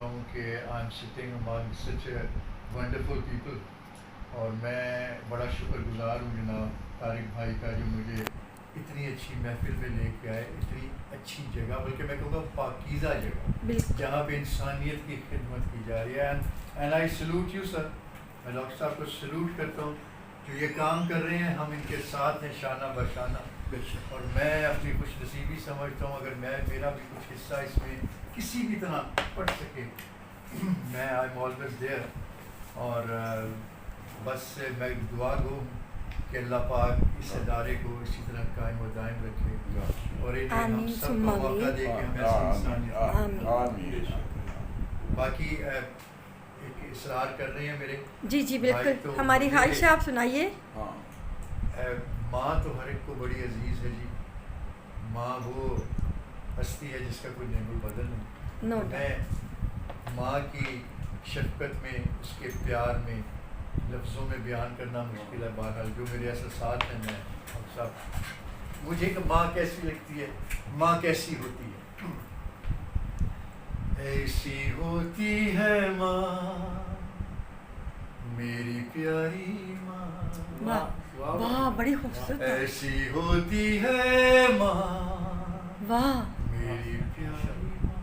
کہ I am sitting among such wonderful people, اور میں بڑا شکر گزار ہوں جناب طارق بھائی کا جو مجھے اتنی اچھی محفل میں لے کے آئے، اتنی اچھی جگہ، بلکہ میں کہوں گا پاکیزہ جگہ جہاں پہ انسانیت کی خدمت کی جا رہی ہے. And I salute you sir, میں ڈاکٹر صاحب کو سلوٹ کرتا ہوں جو یہ کام کر رہے ہیں، ہم ان کے ساتھ ہیں شانہ بشانہ. اور میں اپنی خوش نصیبی سمجھتا ہوں اگر میرا بھی کچھ حصہ اس میں کسی بھی طرح پڑ سکے، میں آئی ایم آلویز دیئر. اور بس میں دعا گو کہ اللہ پاک اس ادارے کو اسی طرح قائم و دائم رکھے اور انہیں ہم سب کو موقع دے کہ ہم ایسی انسانیت. باقی ایک اصرار کر رہے ہیں میرے جی بالکل، ہماری خواہش ہے آپ سنائیے. ماں تو ہر ایک کو بڑی عزیز ہے جی. ماں وہ ہستی ہے جس کا کوئی نعم البدل نہیں. میں ماں کی شفقت میں، اس کے پیار میں لفظوں میں بیان کرنا مشکل ہے. بہرحال جو میرے احساسات ہیں، میں سب مجھے کہ ماں کیسی لگتی ہے، ماں کیسی ہوتی ہے. ایسی ہوتی ہے ماں میری پیاری ماں، واہ بڑی خوبصورت. ایسی ہوتی ہے ماں واہ میری پیاری ماں،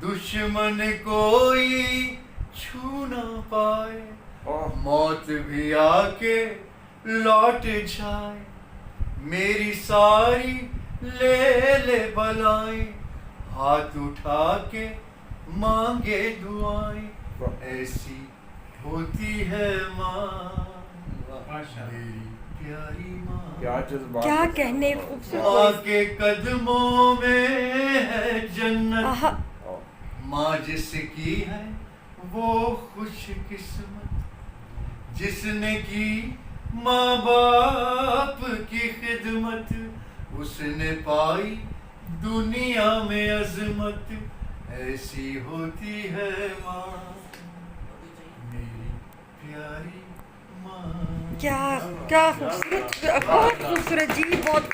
دشمن کوئی چھو نہ پائے، موت بھی آ کے لوٹ جائے، میری ساری لے بلائیں، ہاتھ اٹھا کے مانگے دعائیں. ایسی ہوتی ہے ماں میری پیاری ماں، کیا کہنے ماں خوبصورت. کے قدموں میں ہے جنت، ماں جس کی ہے وہ خوش قسمت، جس نے کی ماں باپ کی خدمت، اس نے پائی دنیا میں عظمت. ایسی ہوتی ہے ماں میری پیاری ماں. کیا خوبصورت، بہت خوبصورت جی، بہت